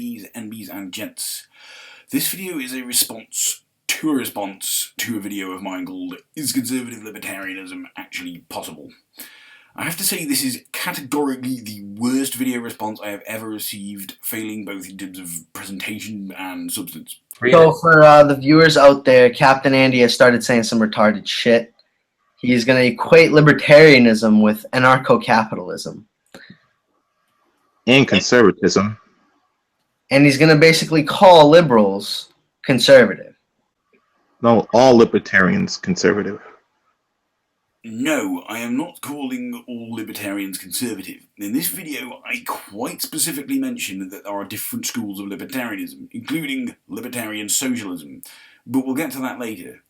ladies, NBs and gents. This video is a response to a video of mine called Is Conservative Libertarianism Actually Possible? I have to say this is categorically the worst video response I have ever received, failing both in terms of presentation and substance. So for the viewers out there, Captain Andy has started saying some retarded shit. He's going to equate libertarianism with anarcho-capitalism. And conservatism. And he's going to basically call liberals conservative. No, all libertarians conservative. No, I am not calling all libertarians conservative. In this video, I quite specifically mention that there are different schools of libertarianism, including libertarian socialism, but we'll get to that later.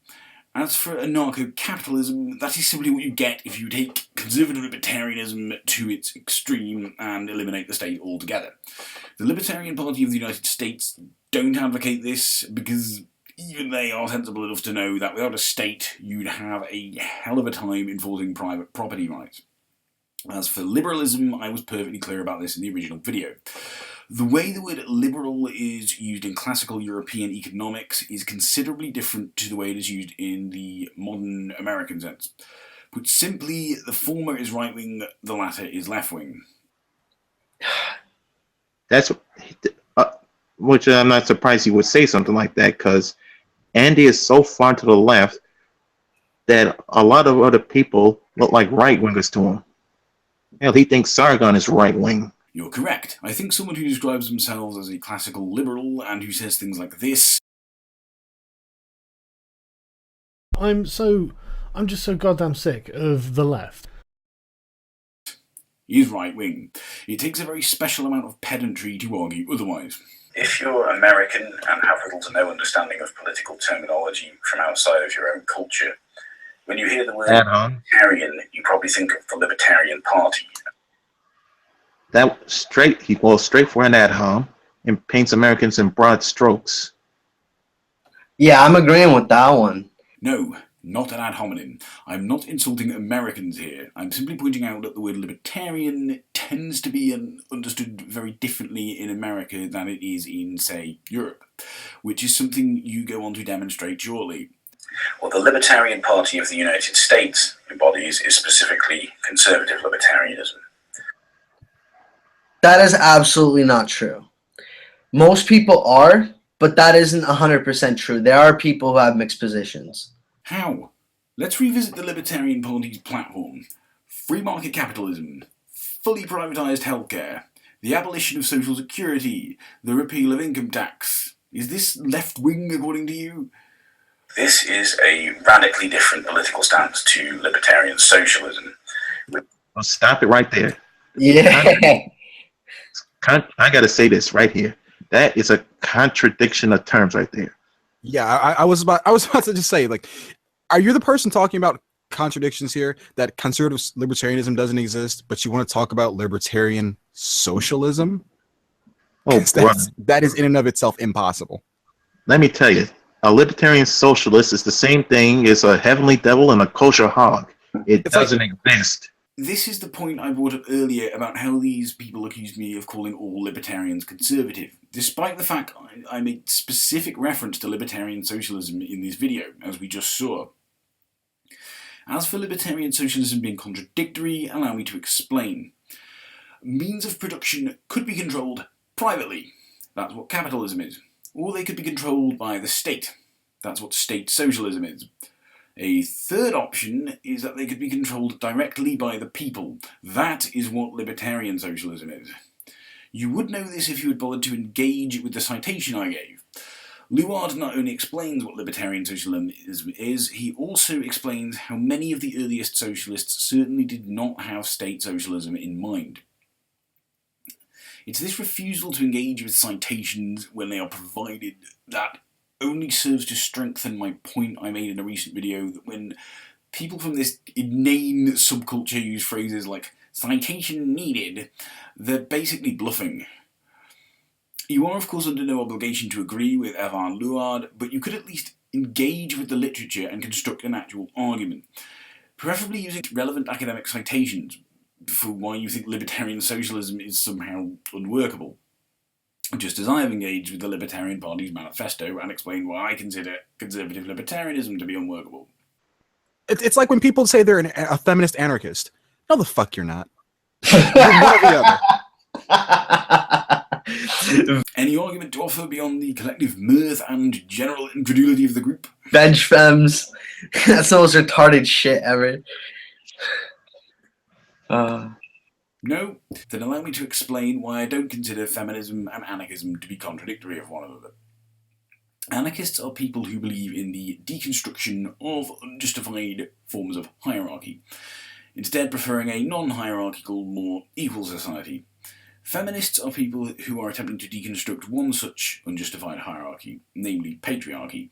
As for anarcho-capitalism, that is simply what you get if you take conservative libertarianism to its extreme and eliminate the state altogether. The Libertarian Party of the United States don't advocate this because even they are sensible enough to know that without a state, you'd have a hell of a time enforcing private property rights. As for liberalism, I was perfectly clear about this in the original video. The way the word liberal is used in classical European economics is considerably different to the way it is used in the modern American sense. Put simply, the former is right-wing, the latter is left-wing. That's which I'm not surprised you would say something like that, because Andy is so far to the left that a lot of other people look like right-wingers to him. Hell, he thinks Sargon is right-wing. You're correct. I think someone who describes themselves as a classical liberal and who says things like this. I'm just so goddamn sick of the left. Is right-wing. It takes a very special amount of pedantry to argue otherwise. If you're American and have little to no understanding of political terminology from outside of your own culture, when you hear the word libertarian, you probably think of the Libertarian Party. That he goes straight for an ad hom and paints Americans in broad strokes. Yeah, I'm agreeing with that one. No, not an ad hominem. I'm not insulting Americans here. I'm simply pointing out that the word libertarian tends to be understood very differently in America than it is in, say, Europe, which is something you go on to demonstrate shortly. What the Libertarian Party of the United States embodies is specifically conservative libertarianism. That is absolutely not true. Most people are, but that isn't 100% true. There are people who have mixed positions. How? Let's revisit the Libertarian Party's platform. Free market capitalism, fully privatised healthcare, the abolition of social security, the repeal of income tax. Is this left-wing according to you? This is a radically different political stance to libertarian socialism. Well, stop it right there. Yeah. I gotta say this right here. That is a contradiction of terms right there. Yeah, I was about to just say, like, are you the person talking about contradictions here? That conservative libertarianism doesn't exist, but you want to talk about libertarian socialism? Oh, that is in and of itself impossible. Let me tell you, a libertarian socialist is the same thing as a heavenly devil and a kosher hog. It doesn't exist. This is the point I brought up earlier about how these people accused me of calling all libertarians conservative, despite the fact I made specific reference to libertarian socialism in this video, as we just saw. As for libertarian socialism being contradictory, allow me to explain. Means of production could be controlled privately. That's what capitalism is. Or they could be controlled by the state. That's what state socialism is. A third option is that they could be controlled directly by the people. That is what libertarian socialism is. You would know this if you had bothered to engage with the citation I gave. Luard not only explains what libertarian socialism is, he also explains how many of the earliest socialists certainly did not have state socialism in mind. It's this refusal to engage with citations when they are provided that only serves to strengthen my point I made in a recent video that when people from this inane subculture use phrases like citation needed, they're basically bluffing. You are of course under no obligation to agree with Evan Luard, but you could at least engage with the literature and construct an actual argument, preferably using relevant academic citations for why you think libertarian socialism is somehow unworkable. just as I have engaged with the Libertarian Party's manifesto and explained why I consider conservative libertarianism to be unworkable. It's like when people say they're a feminist anarchist. No, the fuck you're not. You're one or the other. Any argument to offer beyond the collective mirth and general incredulity of the group? Bench femmes. That's the most retarded shit ever. No? Then allow me to explain why I don't consider feminism and anarchism to be contradictory of one another. Anarchists are people who believe in the deconstruction of unjustified forms of hierarchy, instead preferring a non-hierarchical, more equal society. Feminists are people who are attempting to deconstruct one such unjustified hierarchy, namely patriarchy.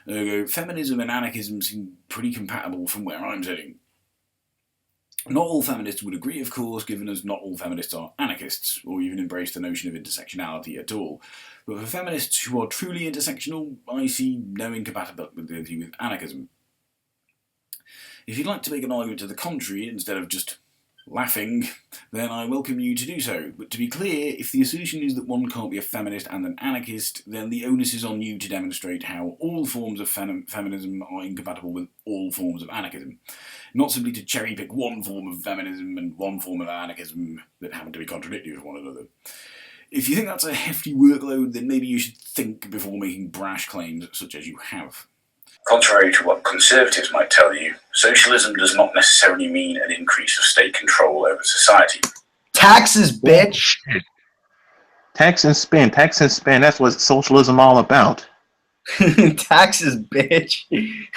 Ergo, feminism and anarchism seem pretty compatible from where I'm sitting. Not all feminists would agree, of course, given as not all feminists are anarchists, or even embrace the notion of intersectionality at all. But for feminists who are truly intersectional, I see no incompatibility with anarchism. If you'd like to make an argument to the contrary, instead of just laughing, then I welcome you to do so. But to be clear, if the assertion is that one can't be a feminist and an anarchist, then the onus is on you to demonstrate how all forms of feminism are incompatible with all forms of anarchism. Not simply to cherry-pick one form of feminism and one form of anarchism that happen to be contradictory with one another. If you think that's a hefty workload, then maybe you should think before making brash claims such as you have. Contrary to what conservatives might tell you, socialism does not necessarily mean an increase of state control over society. Taxes, bitch. Tax and spend, that's what socialism all about. Taxes, bitch.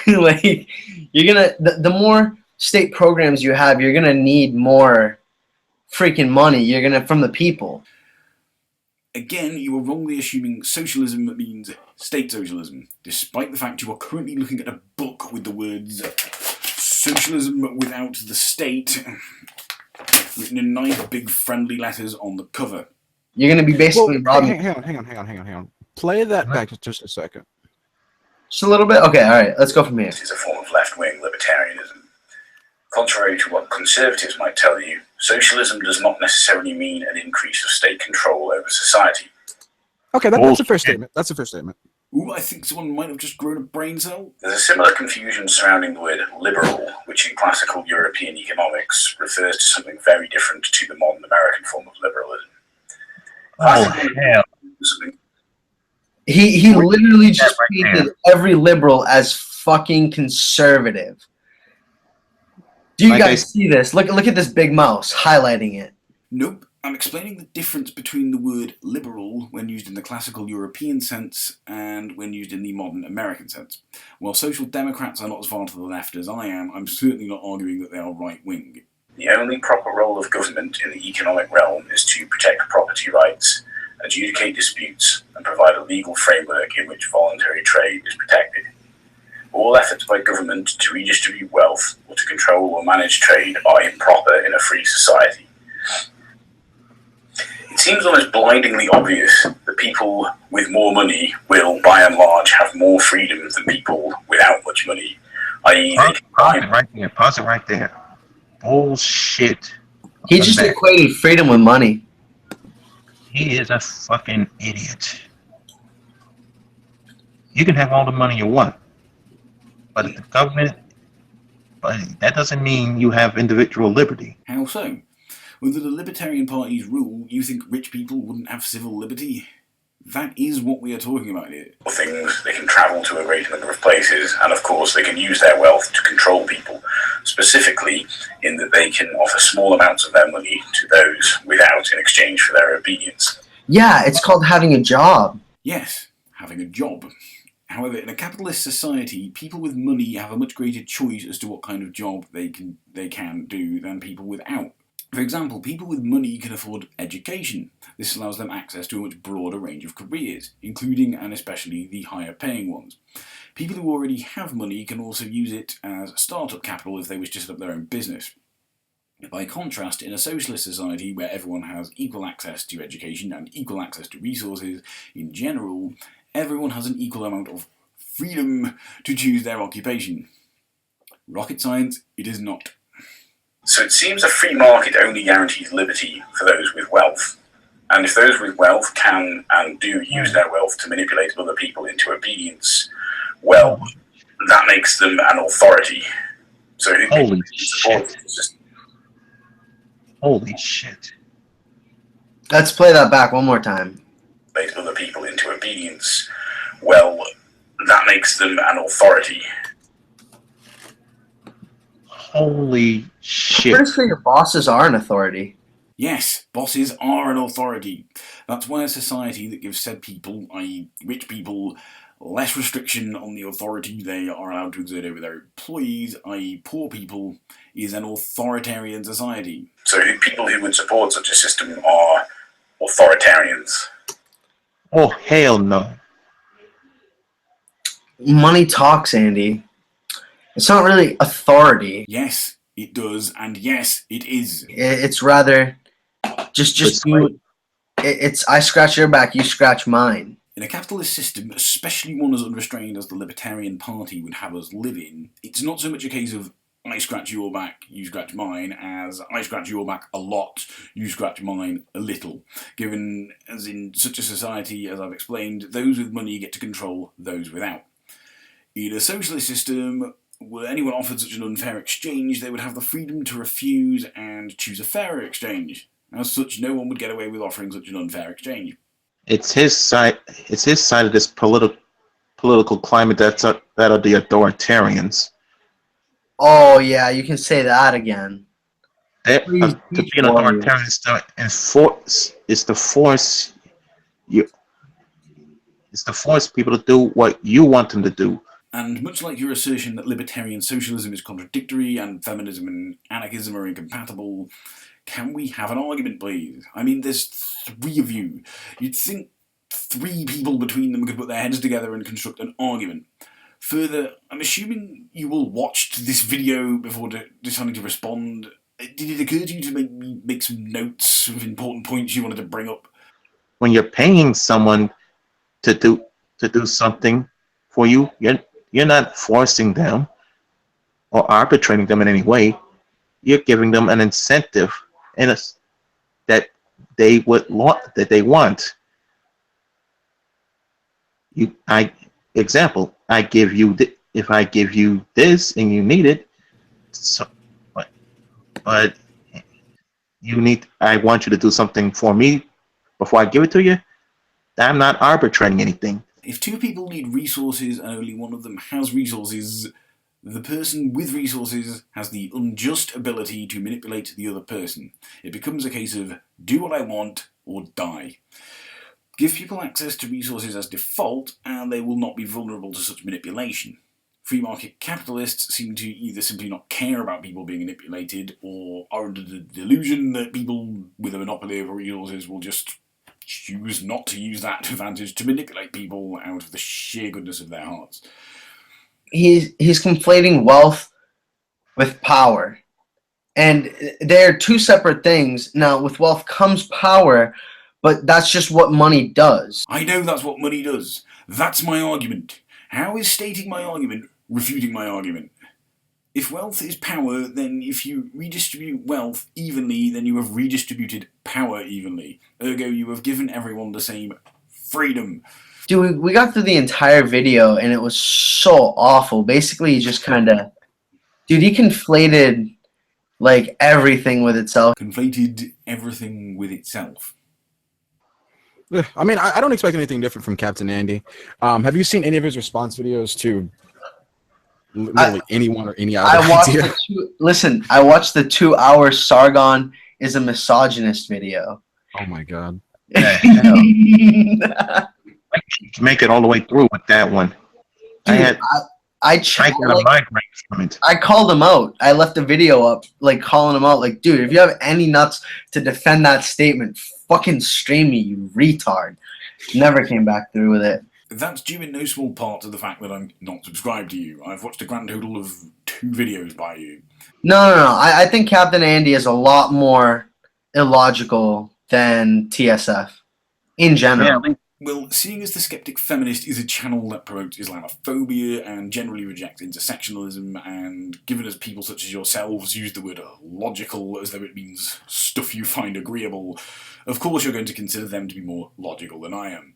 Like, you're gonna, the more state programs you have, you're gonna need more freaking money. You're gonna, from the people. Again, you are wrongly assuming socialism means state socialism, despite the fact you are currently looking at a book with the words "Socialism Without the State" written in nice big friendly letters on the cover. You're gonna be basically robbing. Hang on. Play that back just a second. Just a little bit? Okay, alright, let's go from here. This is a form of left-wing libertarianism. Contrary to what conservatives might tell you, socialism does not necessarily mean an increase of state control over society. Okay, that's a fair statement. That's a fair statement. Ooh, I think someone might have just grown a brain cell. There's a similar confusion surrounding the word liberal, which in classical European economics refers to something very different to the modern American form of liberalism. Oh, hell. He literally just painted every liberal as fucking conservative. Do you guys see this? Look at this big mouse highlighting it. Nope. I'm explaining the difference between the word liberal when used in the classical European sense and when used in the modern American sense. While social democrats are not as far to the left as I am, I'm certainly not arguing that they are right-wing. The only proper role of government in the economic realm is to protect property rights, adjudicate disputes, and provide a legal framework in which voluntary trade is protected. All efforts by government to redistribute wealth or to control or manage trade are improper in a free society. It seems almost blindingly obvious that people with more money will, by and large, have more freedom than people without much money, i.e. Pause it right there. Bullshit. He just equated freedom with money. He is a fucking idiot. You can have all the money you want, but the government, but that doesn't mean you have individual liberty. How so? Under the Libertarian Party's rule, you think rich people wouldn't have civil liberty? That is what we are talking about here. Things, they can travel to a great number of places, and of course they can use their wealth to control people, specifically in that they can offer small amounts of their money to those without in exchange for their obedience. Yeah, it's called having a job. Yes, having a job. However, in a capitalist society, people with money have a much greater choice as to what kind of job they can do than people without. For example, people with money can afford education. This allows them access to a much broader range of careers, including and especially the higher paying ones. People who already have money can also use it as startup capital if they wish to set up their own business. By contrast, in a socialist society where everyone has equal access to education and equal access to resources, in general, everyone has an equal amount of freedom to choose their occupation. Rocket science, it is not. So it seems a free market only guarantees liberty for those with wealth. And if those with wealth can and do who use their wealth to manipulate other people into obedience, well, that makes them an authority. So Holy shit. Holy shit. Let's play that back one more time. Manipulate other people into obedience, well, that makes them an authority. Holy shit. Pretty sure your bosses are an authority. Yes, bosses are an authority. That's why a society that gives said people, i.e. rich people, less restriction on the authority they are allowed to exert over their employees, i.e. poor people, is an authoritarian society. So people who would support such a system are authoritarians. Oh, hell no. Money talks, Andy. It's not really authority. Yes, it does, and yes, it is. It's rather just you. It's I scratch your back, you scratch mine. In a capitalist system, especially one as unrestrained as the Libertarian Party would have us live in, it's not so much a case of I scratch your back, you scratch mine, as I scratch your back a lot, you scratch mine a little. Given, as in such a society, as I've explained, those with money get to control those without. In a socialist system, were anyone offered such an unfair exchange, they would have the freedom to refuse and choose a fairer exchange. As such, no one would get away with offering such an unfair exchange. It's his side. It's his side of this political climate that are the authoritarians. Oh yeah, you can say that again. To be an authoritarian is to enforce. Is to force you. It's to force people to do what you want them to do. And much like your assertion that libertarian socialism is contradictory and feminism and anarchism are incompatible, can we have an argument, please? I mean, there's 3 of you. You'd think 3 people between them could put their heads together and construct an argument. Further, I'm assuming you all watched this video before deciding to respond. Did it occur to you to make some notes of important points you wanted to bring up? When you're paying someone to do something for you, you're not forcing them or arbitrating them in any way. You're giving them an incentive that they want. Example, if I give you this and you need it, so but I want you to do something for me before I give it to you. I'm not arbitrating anything. If 2 people need resources and only one of them has resources, the person with resources has the unjust ability to manipulate the other person. It becomes a case of do what I want or die. Give people access to resources as default, and they will not be vulnerable to such manipulation. Free market capitalists seem to either simply not care about people being manipulated, or are under the delusion that people with a monopoly over resources will just choose not to use that advantage to manipulate people out of the sheer goodness of their hearts. He's conflating wealth with power. And they're 2 separate things. Now, with wealth comes power, but that's just what money does. I know that's what money does. That's my argument. How is stating my argument refuting my argument? If wealth is power, then if you redistribute wealth evenly, then you have redistributed power evenly. Ergo, you have given everyone the same freedom. Dude, we got through the entire video, and it was so awful. Basically, he just kind of... Dude, he conflated, like, everything with itself. Conflated everything with itself. I mean, I don't expect anything different from Captain Andy. Have you seen any of his response videos to literally anyone or any other idea? I watched the 2-hour Sargon is a misogynist video. Oh my god. Make it all the way through with that one. Dude, I called him out. I left a video up, like, calling him out. Like, dude, if you have any nuts to defend that statement, fucking stream me, you retard. Never came back through with it. That's due in no small part to the fact that I'm not subscribed to you. I've watched a grand total of 2 videos by you. No. I think Captain Andy is a lot more illogical than TSF in general. Yeah, well, seeing as The Skeptic Feminist is a channel that promotes Islamophobia and generally rejects intersectionalism, and given as people such as yourselves use the word logical as though it means stuff you find agreeable, of course you're going to consider them to be more logical than I am.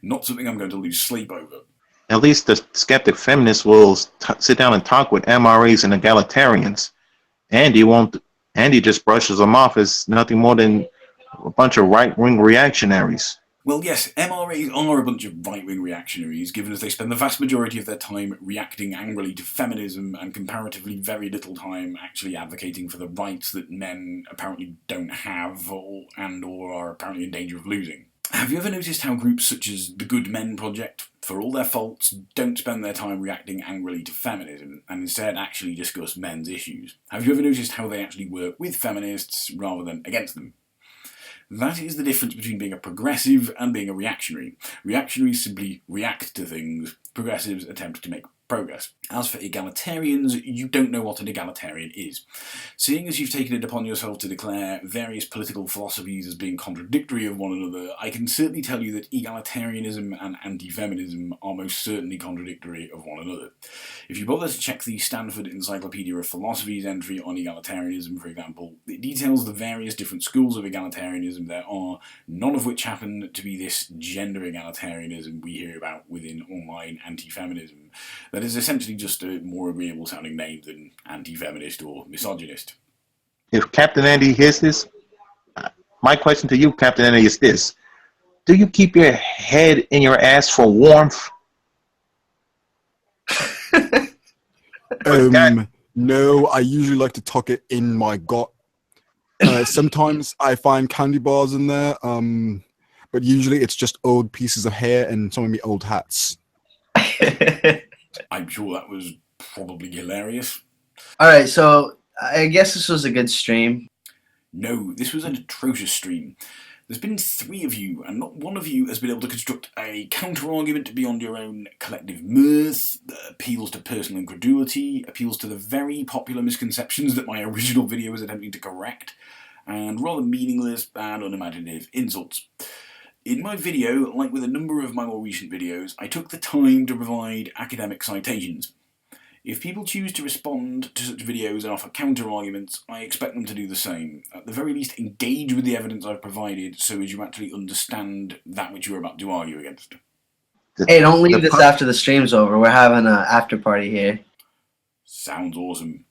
Not something I'm going to lose sleep over. At least the skeptic feminists will sit down and talk with MRAs and egalitarians. Andy won't. Andy just brushes them off as nothing more than a bunch of right-wing reactionaries. Well, yes, MRAs are a bunch of right-wing reactionaries, given as they spend the vast majority of their time reacting angrily to feminism and comparatively very little time actually advocating for the rights that men apparently don't have or are apparently in danger of losing. Have you ever noticed how groups such as the Good Men Project, for all their faults, don't spend their time reacting angrily to feminism and instead actually discuss men's issues? Have you ever noticed how they actually work with feminists rather than against them? That is the difference between being a progressive and being a reactionary. Reactionaries simply react to things. Progressives attempt to make progress. As for egalitarians, you don't know what an egalitarian is. Seeing as you've taken it upon yourself to declare various political philosophies as being contradictory of one another, I can certainly tell you that egalitarianism and anti-feminism are most certainly contradictory of one another. If you bother to check the Stanford Encyclopedia of Philosophy's entry on egalitarianism, for example, it details the various different schools of egalitarianism there are, none of which happen to be this gender egalitarianism we hear about within online anti-feminism. That is essentially just a more agreeable sounding name than anti-feminist or misogynist. If Captain Andy hears this, my question to you, Captain Andy, is this. Do you keep your head in your ass for warmth? No, I usually like to tuck it in my gut. Sometimes I find candy bars in there, but usually it's just old pieces of hair and some of my old hats. I'm sure that was probably hilarious. Alright, so I guess this was a good stream. No, this was an atrocious stream. There's been 3 of you, and not one of you has been able to construct a counter-argument beyond your own collective mirth, that appeals to personal incredulity, appeals to the very popular misconceptions that my original video was attempting to correct, and rather meaningless and unimaginative insults. In my video, like with a number of my more recent videos, I took the time to provide academic citations. If people choose to respond to such videos and offer counter-arguments, I expect them to do the same. At the very least, engage with the evidence I've provided so as you actually understand that which you're about to argue against. Hey, don't leave this after the stream's over. We're having an after party here. Sounds awesome.